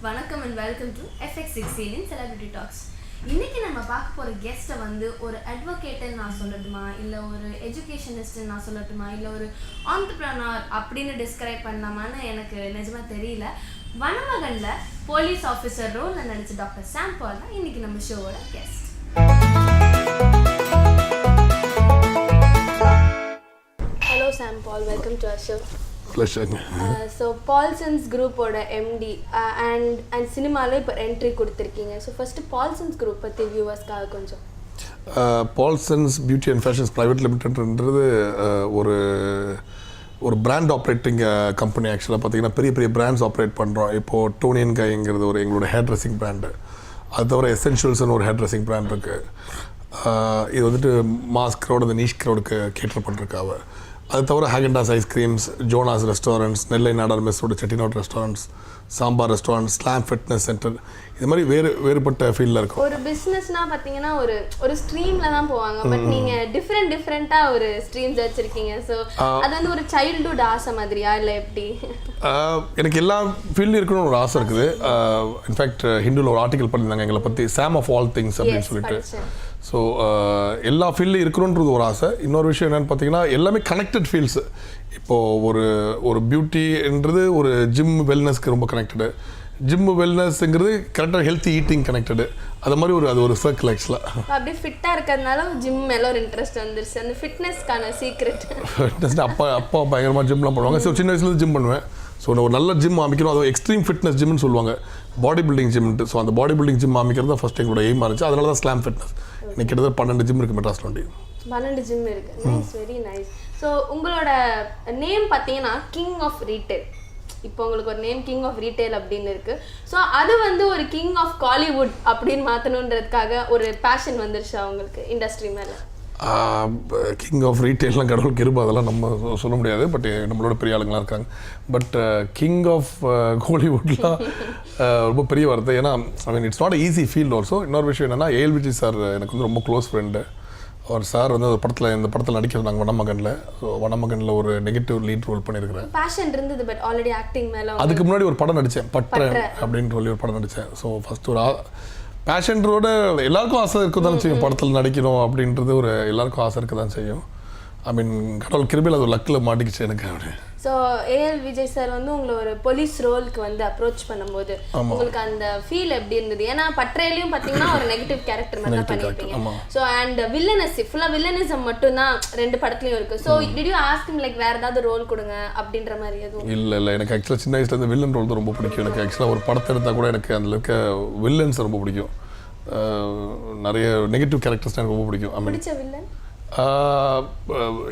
வணக்கம் and welcome to FX16 in Celebrity Talks. இன்னைக்கு நம்ம பார்க்க போற கெஸ்ட்டை வந்து ஒரு அட்வொகேட்னு நான் சொல்லட்டுமா, இல்லை ஒரு எஜுகேஷனிஸ்ட்னு நான் சொல்லட்டுமா, இல்லை ஒரு ஆண்டர்பிரனர் அப்படின்னு டிஸ்கிரைப் பண்ணலாமான்னு எனக்கு நிஜமாக தெரியல. வனமகன்ல போலீஸ் ஆஃபீஸர் ரோலில் நடிச்ச டாக்டர் சாம்பால் தான் இன்னைக்கு நம்ம ஷோவோட guest. Hello Sam Paul, welcome to our show. So Paulsons குரூப்போட எம்டி அண்ட் சினிமாவில் இப்போ என்ட்ரி கொடுத்துருக்கீங்க. ஸோ ஃபஸ்ட்டு பால்சன்ஸ் குரூப் பற்றி வியூவர்ஸ்க்காக கொஞ்சம். பால்சன்ஸ் பியூட்டி அண்ட் ஃபேஷன்ஸ் ப்ரைவேட் லிமிடெட்ன்றது ஒரு பிராண்ட் ஆப்ரேட்டிங் கம்பெனி. ஆக்சுவலாக பார்த்தீங்கன்னா பெரிய பெரிய பிராண்ட்ஸ் ஆப்ரேட் பண்ணுறோம். இப்போது டோனியன் கைங்கிறது ஒரு எங்களோட ஹேர் ட்ரெஸ்ஸிங் பிராண்டு. அது தவிர எசென்ஷியல்ஸ்னு ஒரு ஹேர் ட்ரெஸ்ஸிங் பிராண்ட் இருக்குது. இது வந்துட்டு மாஸ் க்ரௌட், அந்த நீஷ் க்ரௌடுக்கு கேட்டர் பண்ணுறக்காக. அது தவிர Haagen Dazs ice creams, Jonahs restaurants, Nellai Nadar மெஸ்ஸோட Chettinad restaurants, sambar restaurant, slam fitness centre, இது மாதிரி வேறுபட்ட ஃபீல்டில் இருக்கும். ஒரு பிஸ்னஸ்னால் பார்த்தீங்கன்னா ஒரு ஸ்ட்ரீமில் தான் போவாங்க. பட் நீங்கள் டிஃப்ரெண்ட்டாக ஒரு ஸ்ட்ரீம்ஸ் வச்சுருக்கீங்க. ஸோ அது வந்து ஒரு சைல்டுஹுட் ஆசை மாதிரியா இல்லை எப்படி? எனக்கு எல்லா ஃபீல்டும் இருக்கணும்னு ஒரு ஆசை இருக்குது. இன்ஃபேக்ட் ஹிந்துவில் ஒரு ஆர்டிக்கல் பண்ணியிருந்தாங்க எங்களை பற்றி, சாம் ஆஃப் ஆல் திங்ஸ் அப்படின்னு சொல்லிட்டு. ஸோ எல்லா ஃபீல்டும் இருக்கணுன்றது ஒரு ஆசை. இன்னொரு விஷயம் என்னென்னு பார்த்தீங்கன்னா எல்லாமே கனெக்டட் ஃபீல்ட்ஸு. இப்போது ஒரு பியூட்டின்றது ஒரு ஜிம் வெல்னஸ்க்கு ரொம்ப கனெக்டடு. ஜிம் வெல்னஸ்ங்கிறது கரெக்டாக ஹெல்த்தி ஈட்டிங் கனெக்டடு. அது மாதிரி அது ஒரு சர்க்கிள் ஆக்சுவலாக. அப்படியே ஃபிட்டாக இருக்கிறதுனால ஜிம் மேலே ஒரு இன்ட்ரெஸ்ட் வந்துருச்சு. அந்த ஃபிட்னஸ்க்கான சீக்ரெட். ஃபிட்னஸ் அப்பா பயங்கரமாக ஜிம்லாம் பண்ணுவாங்க. ஸோ சின்ன வயசுலேருந்து ஜிம் பண்ணுவேன். ஸோ ஒரு நல்ல ஜிம் அமைக்கணும். அது எக்ஸ்ட்ரீம் ஃபிட்னஸ் ஜிம்னு சொல்லுவாங்க, பாடி பில்டிங் ஜிம்ட்டு. ஸோ அந்த பாடி பில்டிங் ஜிம் அமைக்கிறது தான் ஃபஸ்ட் எங்களோட எய்மாக இருந்துச்சு. அதனால தான் ஸ்லாம் ஃபிட்னஸ். இன்னைக்கு கிட்டத்தட்ட 12 ஜிம் இருக்குது மெட்ராஸ் 20. 12 ஜிம் இருக்குது. Nice, very nice. ஸோ உங்களோட நேம் பார்த்தீங்கன்னா கிங் ஆஃப் ரீட்டைல். இப்போ உங்களுக்கு ஒரு நேம் கிங் ஆஃப் ரீட்டைல் அப்படின்னு இருக்குது. ஸோ அது வந்து ஒரு கிங் ஆஃப் காலிவுட் அப்படின்னு மாற்றணுன்றதுக்காக ஒரு பேஷன் வந்துருச்சு அவங்களுக்கு இண்டஸ்ட்ரி மேலே. கிங் ஆஃப் ரீட்டைல்லாம் கடவுள் கிருபை, அதெல்லாம் நம்ம சொல்ல முடியாது. பட் நம்மளோட பெரிய ஆளுங்களாம் இருக்காங்க. பட் கிங் ஆஃப் கோலிவுட்லாம் ரொம்ப பெரிய வார்த்தை. ஏன்னா it's not easy field also. இன்னொரு விஷயம் என்னென்னா, ஏஎல் விஜய் சார் எனக்கு வந்து ரொம்ப க்ளோஸ் ஃப்ரெண்டு. அவர் சார் வந்து இந்த படத்தில் நடிக்கிறது நாங்கள் வனமகனில். ஸோ வனமகனில் ஒரு நெகட்டிவ் லீட் ரோல் பண்ணியிருக்கிறேன். பேஷன் இருந்தது, பட் ஆல்ரெடி ஆக்டிங் மேலே. அதுக்கு முன்னாடி ஒரு படம் நடித்தேன், பட்றேன் அப்படின்னு சொல்லி ஒரு படம் நடித்தேன். ஸோ ஃபஸ்ட்டு ஒரு பேஷன்றோட எல்லாருக்கும் ஆசை இருக்க தான் செய்யும், படத்தில் நடிக்கணும் அப்படின்றது ஒரு எல்லாருக்கும் ஆசை இருக்க தான் செய்யும். கடவுள் கிருபையில் அது ஒரு லக்கில் மாட்டிக்கிச்சு எனக்கு. அப்படி ஸோ ஏஎல் விஜய் சார் வந்து உங்களை ஒரு போலீஸ் ரோலுக்கு வந்து அப்ரோச் பண்ணும்போது உங்களுக்கு அந்த ஃபீல் எப்படி இருந்தது? ஏன்னா பட்ரேலையும் பார்த்தீங்கன்னா ஒரு நெகட்டிவ் கேரக்டர் மாதிரி தான் பண்ணியிருப்பீங்க. ஸோ அண்ட் வில்லனஸி ஃபுல்லாக வில்லனிசம் மட்டும்தான் 2 படத்துலையும் இருக்குது. So did you ask him like வேறு ஏதாவது ரோல் கொடுங்க அப்படின்ற மாதிரி எதுவும்? இல்லை, எனக்கு ஆக்சுவலாக சின்ன வயசுலேருந்து வில்லன் ரோல் தான் ரொம்ப பிடிக்கும். எனக்கு ஆக்சுவலாக ஒரு படத்தை எடுத்தால் கூட எனக்கு அதில் இருக்க வில்லன்ஸ் ரொம்ப பிடிக்கும். நிறைய நெகட்டிவ் கேரக்டர்ஸ் எனக்கு ரொம்ப பிடிக்கும். பிடிச்ச வில்லன்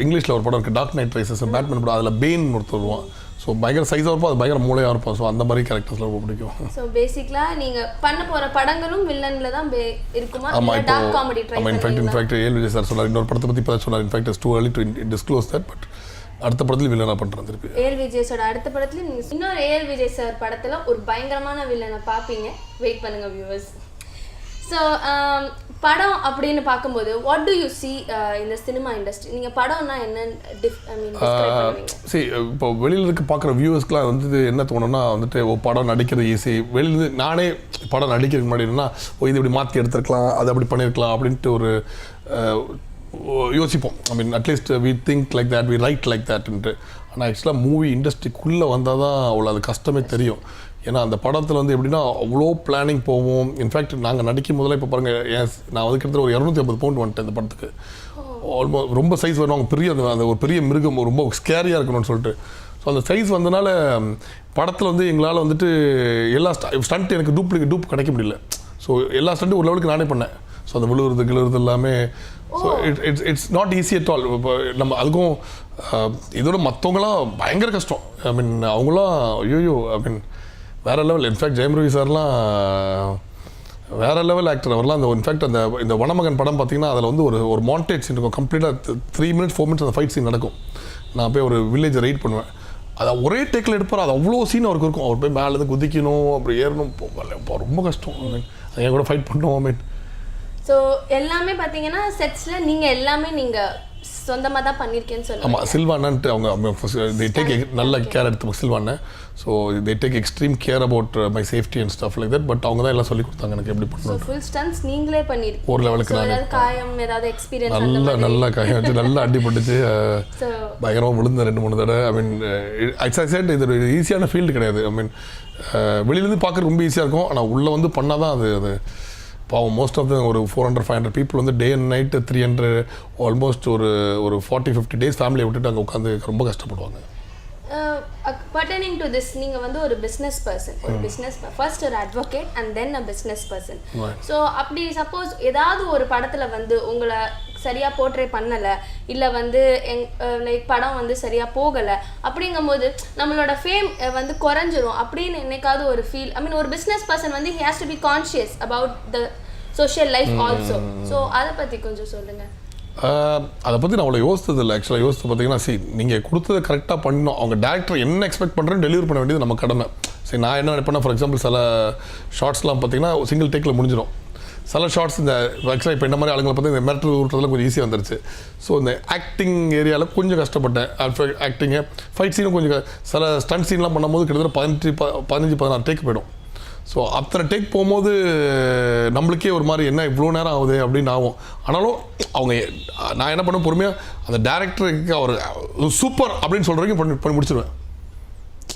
இங்கிலீஷில் ஒரு படம் இருக்குது, டார்க் நைட் ரைசஸ், பேட்மேன் படம். அதில் பெயின் ஒருத்தர் வருவான். ஸோ பயங்கர சைஸாக இருப்போம், அது பயங்கர மூளையாக இருப்போம். ஸோ அந்த மாதிரி கேரக்டர்ஸ்லாம் ரொம்ப பிடிக்கும். ஸோ பேசிக்கலாக நீங்கள் பண்ண போகிற படங்களும் வில்லனில் தான் இருக்குமா? ஆமாம், டார்க் காமெடி ட்ரை. ஆமாம், இன்ஃபேக்ட் ஏஎல் விஜய் சார் சொன்னார் இன்னொரு படத்தை பற்றி இப்போ சொன்னார். In fact it's too early to disclose that, but அடுத்த படத்தில் வில்லனாக பண்ணுறேன் திருப்பி. ஏஎல் விஜய் அடுத்த படத்தில் நீங்கள் இன்னொரு ஏஎல் விஜய் சார் படத்தில் ஒரு பயங்கரமான வில்லனை பார்ப்பீங்க. வெயிட் பண்ணுங்கள் வியூவர்ஸ். ஸோ படம் அப்படின்னு பார்க்கும்போது வாட் டு யூ சி இந்த சினிமா இண்டஸ்ட்ரி? நீங்கள் படம்னா என்னன்னு சரி, இப்போ வெளியில் இருக்க பார்க்குற வியூவர்ஸ்க்குலாம் வந்து என்ன தோணுன்னா வந்துட்டு படம் நடிக்கிறது ஈஸி. வெளியிலேருந்து நானே படம் நடிக்கிறதுக்கு முன்னாடி என்னன்னா, இது இப்படி மாற்றி எடுத்துருக்கலாம், அது அப்படி பண்ணியிருக்கலாம் அப்படின்ட்டு ஒரு யோசிப்போம். At least we think like that, we write like தேட்ன்ட்டு. ஆனால் ஆக்சுவலாக மூவி இண்டஸ்ட்ரிக்குள்ளே வந்தால் தான் அவ்வளோ அது கஷ்டமே தெரியும். ஏன்னா அந்த படத்தில் வந்து எப்படின்னா அவ்வளோ பிளானிங் போவோம். இன்ஃபேக்ட் நாங்கள் நடிக்கும் போதெல்லாம் இப்போ பாருங்கள், நான் வந்து கிட்டத்தட்ட ஒரு 250 பவுண்ட் வந்துட்டேன் இந்த படத்துக்கு. ஆல்மோஸ்ட் ரொம்ப சைஸ் வரும். அவங்க பெரிய அந்த ஒரு பெரிய மிருகம் ரொம்ப ஸ்கேரியாக இருக்கணும்னு சொல்லிட்டு. ஸோ அந்த சைஸ் வந்தனால படத்தில் வந்து எங்களால் வந்துட்டு எல்லா ஸ்டண்ட் எனக்கு டூப் கிடைக்க முடியல. ஸோ எல்லா ஸ்டண்ட்டும் ஒரு லெவலுக்கு நானே பண்ணேன். ஸோ அந்த விழுவுறது எல்லாமே. So it's not easy at all. இப்போ நம்ம அதுக்கும் இதோட மற்றவங்களாம் பயங்கர கஷ்டம். அவங்களாம் ஐயோ வேறு லெவல். இன்ஃபேக்ட் ஜெயம் ரவி சார்லாம் வேறு லெவல் ஆக்டர். அவர்லாம் இன்ஃபேக்ட் இந்த வனமகன் படம் பார்த்தீங்கன்னா அதில் வந்து ஒரு மாண்டேஜ் சீன் இருக்கும். கம்ப்ளீட்டாக 3 minutes 4 minutes அந்த ஃபைட் சீன் நடக்கும். நான் போய் ஒரு வில்லேஜை ரைட் பண்ணுவேன். அதை ஒரே டேக்கில் எடுப்பார். அது அவ்வளோ சீன் அவருக்கு இருக்கும். அவர் போய் மேலேருந்து குதிக்கணும், அப்படி ஏறணும், ரொம்ப கஷ்டம். என் கூட ஃபைட் பண்ணோம். ஸோ எல்லாமே பார்த்தீங்கன்னா செட்ஸில் நீங்கள் எல்லாமே நீங்கள் சொந்தமாக தான் பண்ணியிருக்கேன்னு சொல்லுவாங்க. ஆமாம், சில்வானான்ட்டு அவங்க they take நல்ல கேர் எடுத்துப்பாங்க சில்வானை. So they take extreme care about my safety and stuff like that. But அவங்க தான் எல்லாம் சொல்லி கொடுத்தாங்க எனக்கு எப்படி பண்ணணும். ஸோ ஃபுல் ஸ்டன்ஸ் நீங்களே பண்ணியிருக்கீங்க. ஒரு லெவலுக்கு ஏதாவது காயம் ஏதாவது எக்ஸ்பீரியன்ஸ்? நல்லா காயம் வச்சு நல்லா அடிபட்டுச்சு, பயங்கரமாக விழுந்த 2-3 தடவை. ஐ மீன் எக்ஸாக்ட் இது ஒரு ஈஸியான ஃபீல்டு கிடையாது. ஐ மீன் வெளியிலேருந்து பார்க்குறது ரொம்ப ஈஸியாக இருக்கும், ஆனால் உள்ளே வந்து பண்ணால் தான் அது பாவம். மோஸ்ட் ஆஃப் த ஒரு 400-500 பீப்புள் வந்து டே அண்ட் நைட்டு 300 ஆல்மோஸ்ட் ஒரு 40-50 டேஸ் ஃபேமிலியை விட்டுட்டு அங்கே உட்காந்து ரொம்ப கஷ்டப்படுவாங்க. pertaining to this, நீங்கள் வந்து ஒரு பிஸ்னஸ் பர்சன், ஒரு பிஸ்னஸ் ஃபர்ஸ்ட் ஒரு advocate and then a business person. So அப்படி சப்போஸ் ஏதாவது ஒரு படத்தில் வந்து உங்களை சரியாக போர்ட்ரே பண்ணலை, இல்லை வந்து லைக் படம் வந்து சரியாக போகலை, அப்படிங்கும்போது நம்மளோட ஃபேம் வந்து குறைஞ்சிரும் அப்படின்னு என்னைக்காவது ஒரு ஃபீல்? ஐ மீன் ஒரு பிஸ்னஸ் பர்சன் வந்து he has to be conscious about the social life also. So அதை பற்றி கொஞ்சம் சொல்லுங்கள். அதை பற்றி நான் அவ்வளோ யோசித்தது இல்லை. ஆக்சுவலாக யோசித்து பார்த்தீங்கன்னா, நீங்கள் கொடுத்ததை கரெக்டாக பண்ணணும். அவங்க டேரக்டர் என்ன எக்ஸ்பெக்ட் பண்ணுறேன்னு டெலிவரி பண்ண வேண்டியது நம்ம கடமை. சரி, நான் என்ன நினைப்பேன்னா, ஃபார் எக்ஸாம்பிள் சில ஷார்ட்ஸ்லாம் பார்த்தீங்கன்னா சிங்கிள் டேக்கில் முடிஞ்சிடும். சில ஷார்ட்ஸ் இந்த ஆக்சுவலாக இப்போ இந்த மாதிரி ஆளுங்களை பார்த்து இந்த மிரட்டல் ஊட்டுறதுல கொஞ்சம் ஈஸியாக வந்துருச்சு. ஸோ இந்த ஆக்டிங் ஏரியாவில் கொஞ்சம் கஷ்டப்பட்டேன். ஆக்டிங்கு ஃபைட் சீனும் கொஞ்சம் சில ஸ்டண்ட் சீன்லாம் பண்ணும்போது கிட்டத்தட்ட 15-16 டேக் போயிடும். ஸோ அத்தனை டேக் போகும்போது நம்மளுக்கே ஒரு மாதிரி என்ன இவ்வளோ நேரம் ஆகுது அப்படின்னு ஆகும். ஆனாலும் அவங்க நான் என்ன பண்ண பொறுமையாக அந்த டேரக்டருக்கு அவர் சூப்பர் அப்படின்னு சொல்கிற வரைக்கும் பண்ணி முடிச்சிடுவேன்.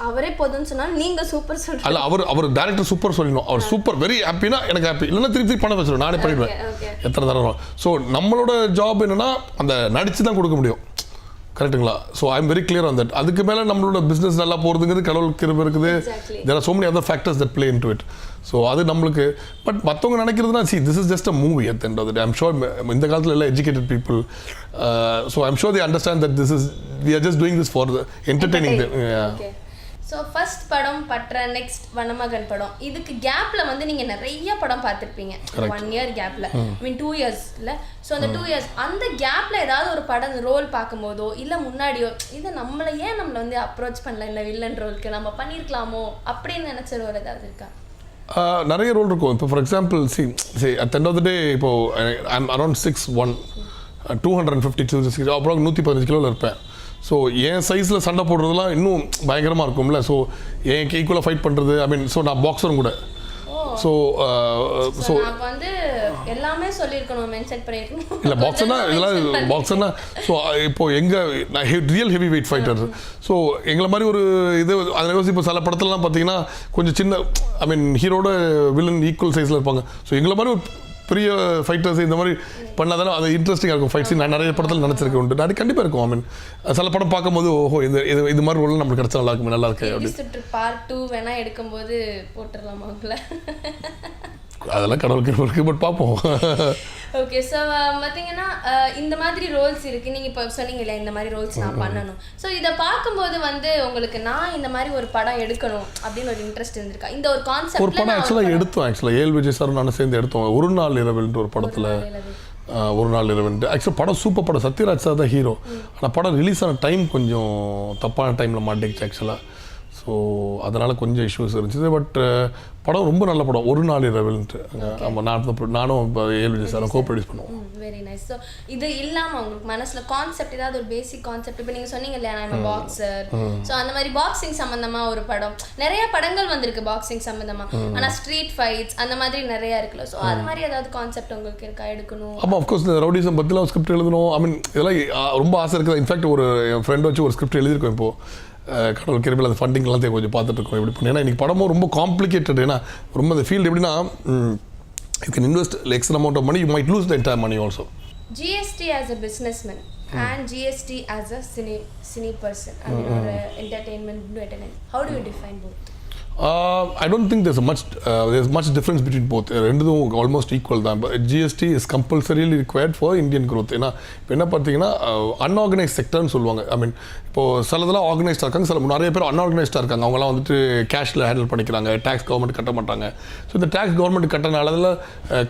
அவரே போதும்னு சொன்னால் நீங்கள் சூப்பர் சொல்கிறீங்க. அல்ல, அவர் டேரக்டர் சூப்பர் சொல்லணும். அவர் சூப்பர் வெரி ஹாப்பினா எனக்கு ஹாப்பி, இல்லைன்னா திருப்பி பண்ண வச்சிருவேன், நானே பண்ணிடுவேன் எத்தனை தடவை. ஸோ நம்மளோட ஜாப் என்னென்னா அந்த நடித்து தான் கொடுக்க முடியும், கரெக்டுங்களா? So I am very clear on that. அதுக்கு மேலே நம்மளோட பிஸ்னஸ் நல்லா போகிறதுங்கிறது கடவுள் கிருபை இருக்குது. There are so many other factors that play into it. So அது நம்மளுக்கு பட் மற்றவங்க நினைக்கிறதுனா this is just a movie at the end of the day. I'm sure இந்த காலத்தில் எல்லாம் educated people. So I'm sure they understand that this is we are just doing this for entertaining them. So first படம் பற்ற, next வனமகன் படம், இதுக்கு கேப்பில் வந்து நீங்கள் நிறைய படம் பார்த்துருப்பீங்க. 1 year கேப்பில், ஐ மீன் 2 years இல்லை. ஸோ அந்த 2 years அந்த கேப்பில் ஏதாவது ஒரு படம் ரோல் பார்க்கும்போதோ இல்லை முன்னாடியோ இதை நம்மளை வந்து அப்ரோச் பண்ணல, இல்லை வில்லன் ரோலுக்கு நம்ம பண்ணியிருக்கலாமோ அப்படின்னு நினச்ச ரோல் ஏதாவது இருக்கா? நிறைய ரோல் இருக்கும். இப்போ for example at the end of the day இப்போ ஐ எம் அரௌண்ட் 6'1", 252 அப்புறம் 115 கிலோவில் இருப்பேன். ஸோ என் சைஸில் சண்டை போடுறதுலாம் இன்னும் பயங்கரமாக இருக்கும்ல. ஸோ என் ஈக்குவலாக ஃபைட் பண்ணுறது, ஐ மீன் ஸோ நான் பாக்ஸரும் கூட. ஸோ வந்து எல்லாமே சொல்லியிருக்கணும், மென்ஷன் பண்ணியிருக்கணும். இல்லை பாக்ஸர்னா இதெல்லாம் பாக்ஸர்னா ஸோ இப்போது நான் real heavy weight fighter. So எங்களை மாதிரி ஒரு இது அதில் யோசி இப்போ சில படத்துலலாம் பார்த்தீங்கன்னா கொஞ்சம் சின்ன, ஐ மீன் ஹீரோட வில்லன் ஈக்குவல் சைஸில் இருப்பாங்க. ஸோ எங்களை மாதிரி ஒரு பெரிய ஃபைட்டர்ஸ் இந்த மாதிரி பண்ணாதானே அது இன்ட்ரெஸ்டிங்காக இருக்கும். ஃபைட் சீன் நான் நிறைய படத்தில் நினச்சிருக்கேன் உண்டு, அது கண்டிப்பாக இருக்கும். ஐ மீன் சில படம் பார்க்கும்போது ஓஹோ இது மாதிரி ரோல் நம்மளுக்கு கிடச்சா நல்லா இருக்கும், நல்லா இருக்கு அப்படி. பார்ட் 2 வேணா எடுக்கும்போது போட்டுடலாமா உங்களை? அதெல்லாம் கடவுளுக்கு இருக்குது, பட் பார்ப்போம். ஓகே. ஸோ பார்த்தீங்கன்னா இந்த மாதிரி ரோல்ஸ் இருக்குது, நீங்கள் இப்போ சொன்னீங்களே இந்த மாதிரி ரோல்ஸ் நான் பண்ணணும். ஸோ இதை பார்க்கும்போது வந்து உங்களுக்கு நான் இந்த மாதிரி ஒரு படம் எடுக்கணும் அப்படின்னு ஒரு இன்ட்ரெஸ்ட் இருந்திருக்கா? இந்த ஒரு கான்செப்ட் ஒரு படம் ஆக்சுவலாக எடுத்தோம். ஏல் விஜய் சார் நான் சேர்ந்து எடுத்தோம். ஒரு நாள் இரவுன்ற ஒரு படத்தில், ஒரு நாள் இரவுன்ட்டு ஆக்சுவலாக படம் சூப்பர் படம். சத்யராஜ் சார் தான் ஹீரோ. ஆனால் படம் ரிலீஸ் ஆன டைம் கொஞ்சம் தப்பான டைமில் மாட்டேங்குச்சு ஆக்சுவலாக. ஸோ அதனால் கொஞ்சம் இஷ்யூஸ் இருந்துச்சு. பட் படம் ரொம்ப நல்ல படம், ஒரு நாள் இரவுன்ட்டு. ஆமாம், நானும் இப்போ ஏல் விஜய் சாரும் ப்ரொடியூஸ் பண்ணுவோம். Very nice. ஸோ இது இல்லாமல் உங்களுக்கு மனசில் கான்செப்ட் ஏதாவது ஒரு பேசிக் கான்செப்ட், இப்போ நீங்கள் சொன்னீங்க இல்லையா நான் பாக்ஸர், ஸோ அந்த மாதிரி பாக்ஸிங் சம்மந்தமாக ஒரு படம், நிறைய படங்கள் வந்திருக்கு பாக்ஸிங் சம்மந்தமாக, ஆனால் ஸ்ட்ரீட் ஃபைட்ஸ் அந்த மாதிரி நிறையா இருக்குல்ல. ஸோ அது மாதிரி ஏதாவது கான்செப்ட் உங்களுக்கு இருக்கா எடுக்கணும்? ஆமாம், அஃப்கோர்ஸ் இந்த ரவுடிசம் பற்றிலாம் ஸ்கிரிப்ட் எழுதணும். ஐ மீன் இதெல்லாம் ரொம்ப ஆசை இருக்குது. இன்ஃபேக்ட் ஒரு என் ஃப்ரெண்ட் வச்சு ஒரு ஸ்கிரிப்ட் எழுதியிருக்கோம். இப்போது கடவுள் கிருபையில் அந்த ஃபண்டிங் எல்லாத்தையும் கொஞ்சம் பார்த்துட்டு இருக்கோம் எப்படி பண்ணி. ஏன்னா இன்றைக்கி படமும் ரொம்ப காம்ப்ளிகேட்டட். ஏன்னா ரொம்ப அந்த ஃபீல்டு எப்படின்னா you can invest extra amount of money, you might lose the entire money also. GST as a businessman and GST as a cine person, I mean, or entertainment, how do you define both? I don't think there's much difference between both. ரெண்டுதும் almost equal தான். GST is compulsorily required for Indian growth. ஏன்னா இப்போ என்ன பார்த்தீங்கன்னா unorganise செக்டர்னு சொல்லுவாங்க. ஐ மீன் இப்போது சிலதெல்லாம் ஆர்கனைஸ்டாக இருக்காங்க, சில நிறைய பேர் அன்ஆர்கனைஸ்டாக இருக்காங்க. அவங்களாம் வந்துட்டு கேஷில் ஹேண்டில் பண்ணிக்கிறாங்க, டேக்ஸ் கவர்மெண்ட் கட்ட மாட்டாங்க. ஸோ இந்த டேக்ஸ் கவர்மெண்ட் கட்டினால அதில்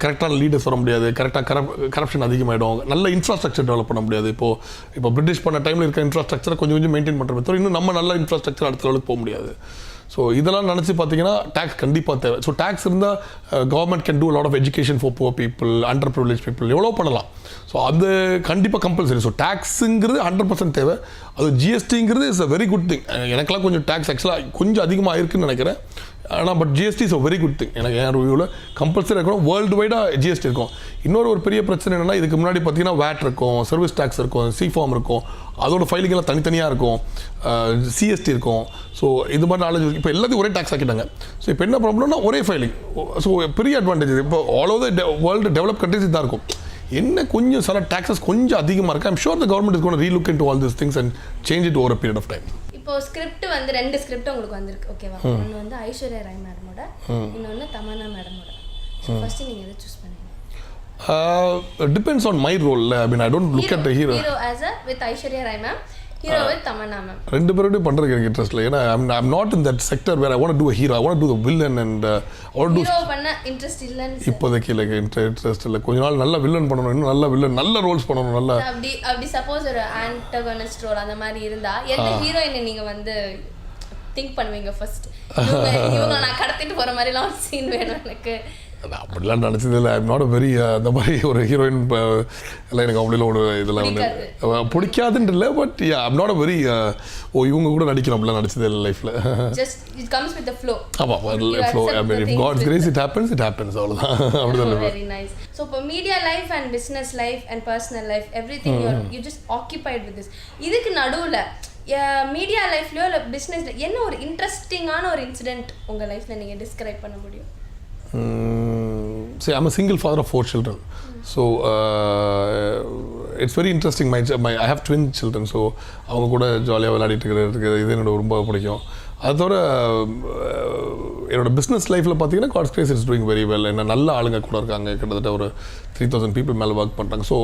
கரெக்டான லீடர்ஸ் வர முடியாது, கரெக்டாக கரப்ஷன் அதிகமாகிடும், நல்ல இன்ஃப்ராஸ்ட்ரக்சர் டெவலப் பண்ண முடியாது. இப்போ பிரிட்டிஷ் பண்ண டைமில் இருக்க இன்ஃப்ராஸ்ட்ரக்சரை கொஞ்சம் மெயின்டைன் பண்ணுற தவிர இன்னும் நம்ம நல்ல இன்ஃப்ராஸ்ட்ரக்சர் அடுத்த லெவலுக்கு போக முடியாது. ஸோ இதெல்லாம் நினச்சி பார்த்தீங்கன்னா டேக்ஸ் கண்டிப்பாக தேவை. ஸோ டேக்ஸ் இருந்தால் government can do lot of education for poor people, under privilege people, எவ்வளோ பண்ணலாம். ஸோ அது கண்டிப்பாக கம்பல்சரி. ஸோ டேக்ஸுங்கிறது 100% தேவை. அது ஜிஎஸ்டிங்கிறது is a very good thing. எனக்கெல்லாம் கொஞ்சம் டேக்ஸ் ஆக்சுவலாக கொஞ்சம் அதிகமாக இருக்குன்னு நினைக்கிறேன். ஆனால் but GST is a very good thing. எனக்கு என் ரிவ்யூவில் கம்பல்சரி இருக்கணும். வேர்ல்டு வைடாக ஜிஎஸ்டி இருக்கும். இன்னொரு ஒரு பெரிய பிரச்சனை என்னென்னா, இதுக்கு முன்னாடி பார்த்தீங்கன்னா வேட் இருக்கும், சர்வீஸ் டேக்ஸ் இருக்கும், சிஃபார்ம் இருக்கும், அதோட ஃபைலிங்கெல்லாம் தனித்தனியாக இருக்கும், சிஎஸ்டி இருக்கும். ஸோ இது மாதிரி நாலேஜ் இப்போ எல்லாத்தையும் ஒரே டேக்ஸ் ஆக்கிட்டாங்க. ஸோ இப்போ என்ன ப்ராப்ளம்னா ஒரே ஃபைலிங். ஸோ பெரிய அட்வான்டேஜ். இப்போ all over the world develop countries இதாக இருக்கும். என்ன கொஞ்சம் சில டேக்ஸஸ் கொஞ்சம் அதிகமாக இருக்குது. I'm sure the government is gone relook into all this things and change it over a period of time. இப்போ ஸ்கிரிப்ட் வந்து 2 ஸ்கிரிப்ட் உங்களுக்கு வந்திருக்கு, ஓகேவா? ஒன்று வந்து ஐஸ்வர்யா ராய் மேடமோட, இன்னொன்று தமன்னா மேடமோட. ஸோ ஃபர்ஸ்ட் நீங்கள் எதை சூஸ் பண்ணுவீங்க? Depends on my role. I mean, I don't look at the hero. Hero as a with Aishwarya Rai ma'am, hero with Tamannaah ma'am. ரெண்டு பேரோடையும் பண்ணுறதுக்கு எனக்கு இன்ட்ரெஸ்ட் இல்லை. ஏன்னா I'm not in that sector where I want to do a hero. I want to do the villain and I want to do... hero பண்ண interest இல்லைன்னு இப்போதைக்கு இல்லை, இன்ட்ரெஸ்ட் இல்லை. கொஞ்ச நாள் நல்ல வில்லன் பண்ணணும், இன்னும் நல்ல வில்லன், நல்ல ரோல்ஸ் பண்ணணும். நல்ல அப்படி சப்போஸ் ஒரு ஆன்டகனிஸ்ட் ரோல் அந்த மாதிரி இருந்தா எந்த ஹீரோயினை நீங்கள் வந்து திங்க் பண்ணுவீங்க ஃபர்ஸ்ட்? இவங்க நான் கடத்திட்டு போகிற மாதிரிலாம் ஒரு சீன் வேணும் எனக்கு. அப்படிலாம் நினச்சது இல்லை. ஐம் நாட் அ வெரி அந்த மாதிரி ஒரு ஹீரோயின் எல்லாம் எனக்கு அப்படிலாம் ஒரு இதெல்லாம் வந்து பிடிக்காதுன்னு இல்லை. But I'm not a very இவங்க கூட நடிக்கணும் அப்படிலாம் நடிச்சது இல்லை லைஃப்பில். Just it comes with the flow. ஆமாம், flow. I mean if God's grace it happens அவ்வளோதான். அப்படிதான். Very nice. ஸோ இப்போ media life and business life and personal life everything you just occupied with this. இதுக்கு நடுவில் media லைஃப்லையோ இல்லை பிஸ்னஸில் என்ன ஒரு இன்ட்ரெஸ்டிங்கான ஒரு இன்சிடென்ட் உங்கள் லைஃப்பில் நீங்கள் டிஸ்கிரைப் பண்ண முடியும்? See, I'm a single father of 4 children. So it's very interesting. I have twin children. So அவங்க கூட ஜாலியாக விளையாடிட்டு இருக்கிறது இது என்னோட ரொம்ப பிடிக்கும். அது தவிர என்னோட பிஸ்னஸ் லைஃப்பில் பார்த்தீங்கன்னா God's grace it's doing very well. என்ன நல்ல ஆளுங்க கூட இருக்காங்க. கிட்டத்தட்ட ஒரு 3000 people மேலே ஒர்க் பண்ணுறாங்க. ஸோ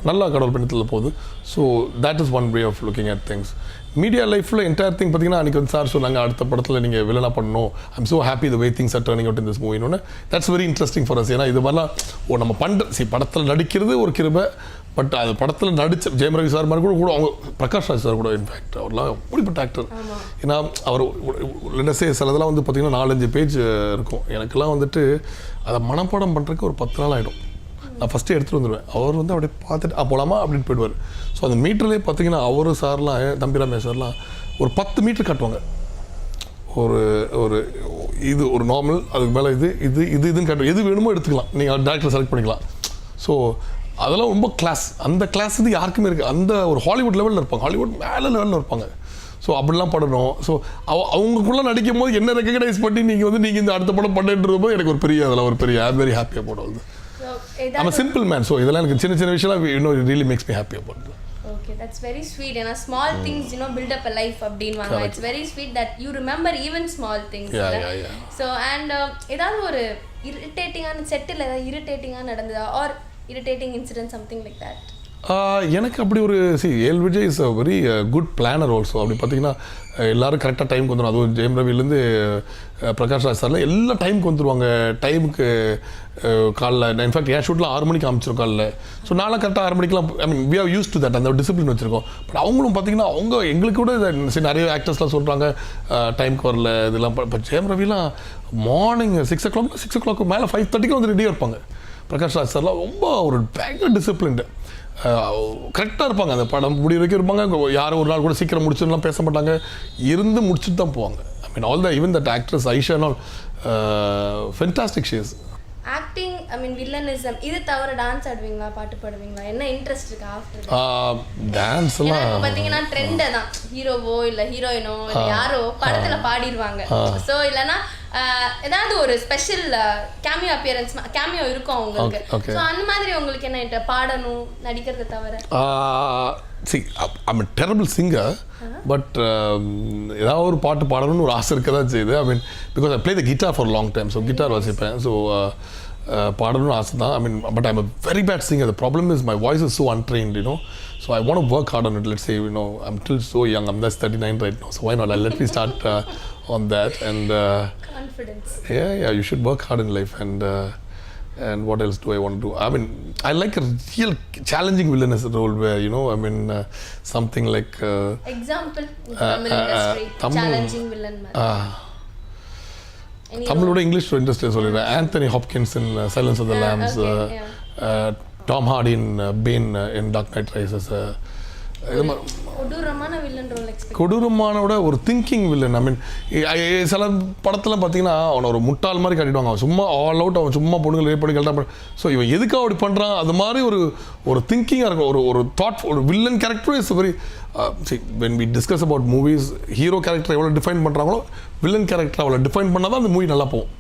நல்லா கடவுள் பின்னத்தில் போகுது. So that is one way of looking at things. Media லைஃப்பில் என்டையர் திங் பார்த்தீங்கன்னா அன்றைக்கி வந்து சார் சொன்னாங்க அடுத்த படத்தில் நீங்கள் வில்லனா பண்ணணும். I'm so happy the way things are turning out in this மூவின்னு. That's very interesting for us. ஏன்னா இது மாதிரிலாம் நம்ம படத்தில் நடிக்கிறது ஒரு கிருபை. பட் அது படத்தில் நடித்த ஜெயம் ரவி சார் மாதிரி கூட அவங்க பிரகாஷ் ராஜ் சார் கூட இன்ஃபேக்ட் அவர்லாம் எப்படிப்பட்ட ஆக்டர். ஏன்னா அவர் லெட்ஸே சிலதெல்லாம் வந்து பார்த்திங்கன்னா 4-5 பேஜ் இருக்கும். எனக்கெல்லாம் வந்துட்டு அதை மனப்பாடம் பண்ணுறதுக்கு ஒரு 10 நாள் ஆகிடும். நான் ஃபஸ்ட்டு எடுத்துகிட்டு வந்துடுவேன். அவர் வந்து அப்படியே பார்த்துட்டு போகலாமா அப்படின்னு போயிடுவார். ஸோ அந்த மீட்டர்லேயே பார்த்தீங்கன்னா அவர் சார்லாம் தம்பிராமே சார்லாம் ஒரு 10 மீட்டர் காட்டுவாங்க. ஒரு இது ஒரு நார்மல், அதுக்கு மேலே இதுன்னு காட்டுவாங்க. எது வேணுமோ எடுத்துக்கலாம், நீங்கள் டேரக்டர் செலக்ட் பண்ணிக்கலாம். ஸோ அதெல்லாம் ரொம்ப கிளாஸ். அந்த கிளாஸ் வந்து யாருக்குமே இருக்குது. அந்த ஒரு ஹாலிவுட் லெவலில் இருப்பாங்க, ஹாலிவுட் மேலே லெவலில் இருப்பாங்க. ஸோ அப்படிலாம் படணும். ஸோ அவங்களுக்குள்ளே நடிக்கும் போது என்ன ரெக்கக்னைஸ் பண்ணி நீங்கள் இந்த அடுத்த படம் பண்ணிட்டு போது எனக்கு ஒரு பெரிய அதெல்லாம் ஒரு பெரிய வெரி ஹாப்பியாக போடுவது. I'm a simple man, so இதெல்லாம் எனக்கு சின்ன விஷயம் it really makes me happy about it. Okay, that's very sweet. And small things, build up a life அப்படின்வாங்க. It's very sweet that you remember even small things. Yeah. So and ஏதாவது ஒரு irritating-ஆன settle ஏதாவது irritating-ஆ நடந்ததா or irritating incident something like that? எனக்கு அப்படி ஒரு ஏல் Vijay is a very good planar also. அப்படி பார்த்தீங்கன்னா எல்லோரும் கரெக்டாக டைமுக்கு வந்துடும். அதுவும் ஜெயம் ரவிலேருந்து பிரகாஷ் ராஜ் சார்லாம் எல்லாம் டைமுக்கு வந்துடுவாங்க. டைமுக்கு காலைல இன்ஃபேக்ட் என் ஷூட்டில் 6 மணிக்கு அமைச்சிரும் காலைல. ஸோ நானும் கரெக்டாக 6 மணிக்கெலாம் I mean we have used to that, அந்த டிசிப்ளின் வச்சுருக்கோம். பட் அவங்களும் பார்த்தீங்கன்னா அவங்க எங்களுக்கு கூட நிறைய ஆக்டர்ஸ்லாம் சொல்கிறாங்க டைமுக்கு வரல இதெல்லாம். இப்போ ஜெயம் ரவிலாம் மார்னிங் 6 o'clock மேலே 5:30 வந்து ரெடியாக இருப்பாங்க. பிரகாஷ் ராஜ் சார்லாம் ரொம்ப ஒரு பயங்கர டிசிப்ளின்டு, கரெக்டாக இருப்பாங்க. அந்த படம் முடிவு வரைக்கும் இருப்பாங்க. யாரும் ஒரு நாள் கூட சீக்கிரம் முடிச்சுலாம் பேச மாட்டாங்க, இருந்து முடிச்சுட்டு தான் போவாங்க. I mean all the even that actress Aisha all fantastic she's. Acting I mean villainism இது தவிர டான்ஸ் ஆடுவீங்களா, பாட்டு பாடுவீங்களா, என்ன இன்ட்ரெஸ்ட் இருக்கு ஆஃப்டர் டான்ஸ் எல்லாம்? இப்போ பார்த்தீங்கன்னா ட்ரெண்ட் தான், ஹீரோவோ இல்லை ஹீரோயினோ இல்லை யாரோ படத்தில் பாடிடுவாங்க. ஸோ இல்லைன்னா ஏதாவது ஒரு ஸ்பெஷல் கேமியோ அப்பியரன்ஸ் கேமியோ இருக்கும் அவங்களுக்கு. ஸோ அந்த மாதிரி உங்களுக்கு என்ன பாடணும் நடிக்கிறத தவிர? See, I'm a terrible singer, but ஏதாவது ஒரு பாட்டு பாடணும்னு ஒரு ஆசை இருக்க தான் செய்யுது. I mean, because I play the guitar for a long time, so guitar வாசிப்பேன். ஸோ பாடணும்னு ஆசை தான். I mean, but I'm a very bad singer. The problem is my voice is so untrained, So I want to work hard on it. Let's say, I'm still so young. I'm just 39 right now, so why not? Let me start on that. And confidence. Yeah, you should work hard in life. And what else do I want to do? I mean, I like a real challenging villainous role where, something like... Example, Tamil industry, challenging villain. தமிழோட English industry சொல்லிடுறேன். Anthony Hopkins in Silence of the Lambs, Tom Hardy in Bane in Dark Knight Rises. கொடூரமானோட ஒரு thinking villain. ஐ மீன் சில படத்தில் பார்த்தீங்கன்னா அவனை ஒரு முட்டாள் மாதிரி காட்டிடுவாங்க. அவன் சும்மா ஆல் அவுட், அவன் சும்மா பொண்ணுங்களை ரேப் பண்ணி கரெக்டாக. ஸோ இவன் எதுக்காக அப்படி பண்ணுறான் அது மாதிரி ஒரு திங்கிங்காக இருக்கும். ஒரு தாட், ஒரு villain character is very when we discuss about movies, hero character எவ்வளோ டிஃபைன் பண்ணுறாங்களோ வில்லன் கேரக்டர் அவ்வளோ டிஃபைன் பண்ணால் தான் அந்த மூவி நல்லா போகும்.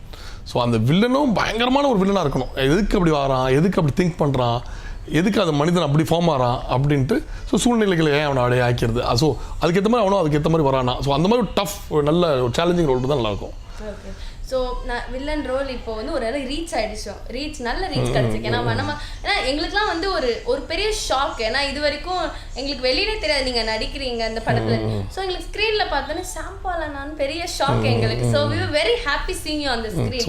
ஸோ அந்த வில்லனும் பயங்கரமான ஒரு வில்லனாக இருக்கணும். எதுக்கு அப்படி வரான், எதுக்கு அப்படி திங்க் பண்ணுறான், எதுக்கு அந்த மனிதன் அப்படி ஃபார்ம் ஆகிறான் அப்படின்ட்டு. ஸோ சூழ்நிலைகளை ஏன் அவனை அப்படியே ஆக்கிறது. ஸோ அதுக்கேற்ற மாதிரி அவனும் அதுக்கேற்ற மாதிரி வரானா. ஸோ அந்த மாதிரி ஒரு டஃப், நல்ல ஒரு சேலஞ்சிங் ரோல் தான் நல்லாயிருக்கும். ஓகே. ஸோ நான் வில்லன் ரோல் இப்போ வந்து ஒரு ரீச் ஆகிடுச்சோம். நல்ல ரீச் கிடச்சிருக்கு. நம்ம ஏன்னா எங்களுக்குலாம் வந்து ஒரு பெரிய ஷாக். ஏன்னா இது வரைக்கும் எங்களுக்கு வெளியிலே தெரியாது நீங்கள் நடிக்கிறீங்க அந்த படத்தில். ஸோ எங்களுக்கு ஸ்க்ரீனில் பார்த்தோன்னே சாம்பால் நான் பெரிய ஷாக் எங்களுக்கு. So we were very happy seeing you on the screen.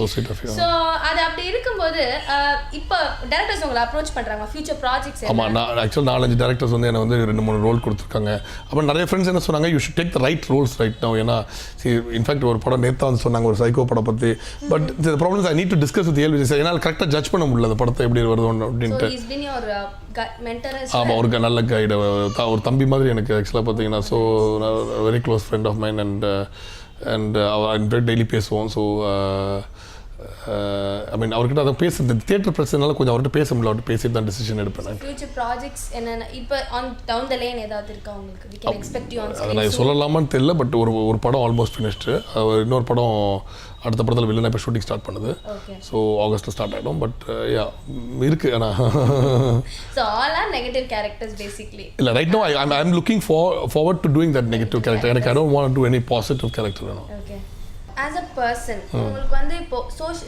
So அது அப்படி இருக்கும்போது இப்போ டேரக்டர்ஸ் உங்களை அப்ரோச் பண்ணுறாங்க ஃபியூச்சர் ப்ராஜெக்ட்ஸ்? ஆமாம், நான் ஆக்சுவலாக 4-5 டேரக்டர்ஸ் வந்து என்னை வந்து 2-3 ரோல் கொடுத்துருக்காங்க. அப்புறம் நிறைய ஃப்ரெண்ட்ஸ் என்ன சொன்னாங்க, you should take the right roles right now. ஏன்னா இன்ஃபேக்ட் ஒரு படம் நேற்று வந்து சொன்னாங்க, ஒரு சைக்கோ படம் பற்றி. But the problems I need to discuss with AL Vijay. என்னால் கரெக்டாக ஜட்ஜ் பண்ண முடியல அந்த படத்தை எப்படி வருது அப்படின்ட்டு. ஆமாம், ஒரு நல்ல கைடு, ஒரு தம்பி மாதிரி எனக்கு ஆக்சுவலாக பார்த்தீங்கன்னா. So very close friend of mine and அவர் டெய்லி பேசுவோம். ஸோ ஐ மீன் அவர்கிட்ட அதை பேசுறது தியேட்டர் பிரச்சனைனால கொஞ்சம் அவர்கிட்ட பேச முடியல. அவர்கிட்ட பேசிட்டு தான் டிசிஷன் எடுப்பேன். ஃபியூச்சர் ப்ராஜெக்ட்ஸ் என்னென்ன இப்போ டவுன் த லைன் ஏதாவது இருக்கா உங்களுக்கு? we can expect you on screen? அதை நான் சொல்லலாமான்னு தெரியல. பட் ஒரு படம் ஆல்மோஸ்ட் ஃபினிஷ்டு. இன்னொரு படம் அடுத்த படத்தில் வில்லன் இப்போ ஷூட்டிங் ஸ்டார்ட் பண்ணுது. ஸோ ஆகஸ்ட்டில் ஸ்டார்ட் ஆகிடும். பட் யா இருக்குது. ஆனால் so all are negative characters basically. இல்லை, right no I am looking forward to doing that negative character. எனக்கு I don't want to do any positive character வேணும். Okay. As a person உங்களுக்கு வந்து இப்போ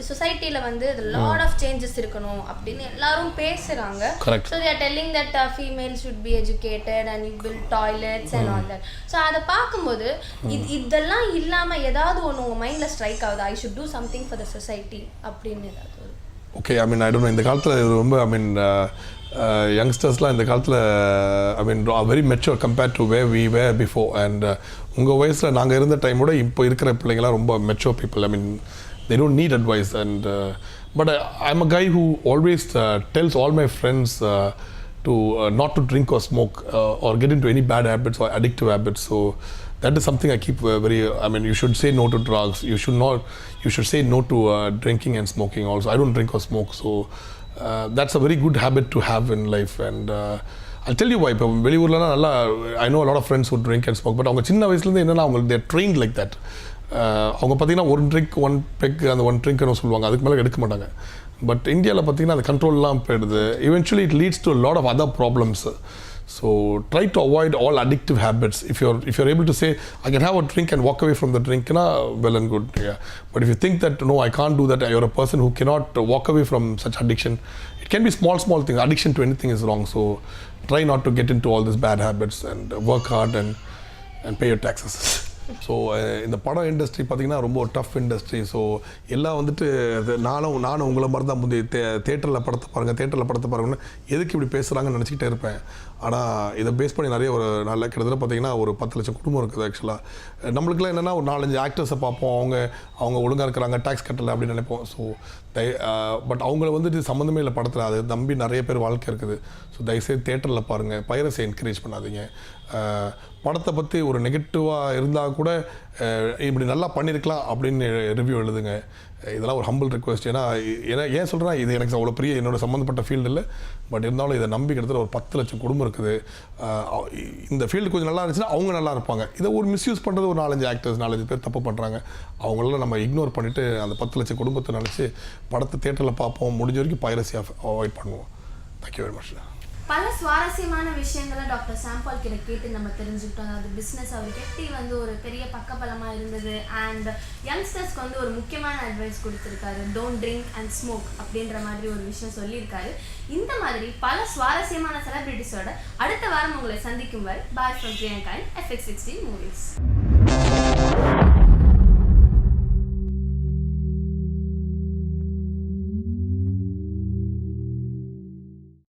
சொசைட்டியில் வந்து லாட் ஆஃப் சேஞ்சஸ் இருக்கணும் அப்படின்னு எல்லாரும் பேசுகிறாங்க. So they are telling that female should be educated and you build toilets and all that. So அதை பார்க்கும்போது இதெல்லாம் இல்லாமல் ஏதாவது ஒன்று உங்கள் மைண்டில் ஸ்ட்ரைக் ஆகுது, I should do something for the society அப்படின்னு ஏதாவது? Okay, I mean I don't know. இந்த காலத்தில் ரொம்ப ஐ மீன் யங்ஸ்டர்ஸ்லாம் இந்த காலத்தில் I mean very mature compared to way we were before. And உங்கள் வயசில் நாங்கள் இருந்த டைமோட இப்போ இருக்கிற பிள்ளைங்களாம் ரொம்ப mature people. I mean they don't need advice. And but I'm a guy who always tells all my friends to not to drink or smoke or get into any bad habits or addictive habits. So that is something I keep very, I mean, you should say no to drugs. You should say no to drinking and smoking also. I don't drink or smoke. So that's a very good habit to have in life. And I'll tell you why. இப்போ வெளியூர்லாம் நல்லா I know a lot of friends who drink and smoke. But அவங்க சின்ன வயசுலேருந்து என்னென்னா அவங்க they're trained like that. அவங்க பார்த்தீங்கன்னா 1 drink 1 peg அந்த 1 drinkன்னு சொல்லுவாங்க, அதுக்கு மேலே எடுக்க மாட்டாங்க. பட் இந்தியாவில் பார்த்தீங்கன்னா அந்த கண்ட்ரோல்லாம் போயிடுது. eventually it leads to a lot of other problems. So try to avoid all addictive habits. If you're able to say I can have a drink and walk away from the drink, well and good. Yeah. But if you think that no, I can't do that, you're a person who cannot walk away from such addiction. It can be small things. Addiction to anything is wrong. So try not to get into all these bad habits and work hard and pay your taxes. So இந்த படம் industry பார்த்திங்கன்னா ரொம்ப tough industry. So எல்லாம் வந்துட்டு நானும் உங்களை மாதிரி தான் முந்தைய தேட்டரில் படத்தை பாருங்கன்னு எதுக்கு இப்படி பேசுகிறாங்கன்னு நினச்சிக்கிட்டே இருப்பேன். ஆனால் இதை பேஸ் பண்ணி நிறைய ஒரு நல்ல கிட்டத்தட்ட பார்த்திங்கன்னா ஒரு 10 லட்சம் குடும்பம் இருக்குது. ஆக்சுவலாக நம்மளுக்குலாம் என்னென்னா ஒரு 4-5 ஆக்டர்ஸை பார்ப்போம், அவங்க ஒழுங்காக இருக்கிறாங்க, டேக்ஸ் கட்டலை அப்படின்னு நினைப்போம். ஸோ பட் அவங்கள வந்துட்டு சம்மந்தமே இல்லை படத்தில், அது நம்பி நிறைய பேர் வாழ்க்கை இருக்குது. ஸோ தயவுசெய்து தேட்டரில் பாருங்கள், பைரஸை என்கரேஜ் பண்ணாதீங்க. படத்தை பற்றி ஒரு நெகட்டிவாக இருந்தால் கூட இப்படி நல்லா பண்ணியிருக்கலாம் அப்படின்னு ரிவ்யூ எழுதுங்க. இதெல்லாம் ஒரு ஹம்பிள் ரிக்வெஸ்ட். ஏன்னா ஏன் சொல்கிறேன்னா இது எனக்கு அவ்வளோ பெரிய என்னோட சம்மந்தப்பட்ட ஃபீல்டு இல்லை. பட் இருந்தாலும் இதை நம்பி கிட்டத்தட்ட ஒரு 10 லட்சம் குடும்பம் இருக்குது. இந்த ஃபீல்டு கொஞ்சம் நல்லா இருந்துச்சுன்னா அவங்க நல்லா இருப்பாங்க. இதை ஒரு மிஸ்யூஸ் பண்ணுறது ஒரு 4-5 ஆக்டர்ஸ் 4-5 பேர் தப்பு பண்ணுறாங்க. அவங்களெல்லாம் நம்ம இக்னோர் பண்ணிவிட்டு அந்த 10 லட்சம் குடும்பத்தை நினச்சி படத்தை தேட்டரில் பார்ப்போம், முடிஞ்ச வரைக்கும் பைரசி அவாய்ட் பண்ணுவோம். Thank you very much. பல சுவாரஸ்யமான விஷயங்களை டாக்டர் சாம்பால் கிட்ட கேட்டு நம்ம தெரிஞ்சுக்கிட்டோம். அதாவது பிஸ்னஸ் அவருக்கு எப்படி வந்து ஒரு பெரிய பக்கபலமாக இருந்தது அண்ட் யங்ஸ்டர்ஸ்க்கு வந்து ஒரு முக்கியமான அட்வைஸ் கொடுத்துருக்காரு, டோன்ட் ட்ரிங்க் அண்ட் ஸ்மோக் அப்படின்ற மாதிரி ஒரு விஷயம் சொல்லியிருக்காரு. இந்த மாதிரி பல சுவாரஸ்யமான செலிபிரிட்டிஸோட அடுத்த வாரம் உங்களை சந்திக்கும் வரை bye from Priyanka FX16 movies.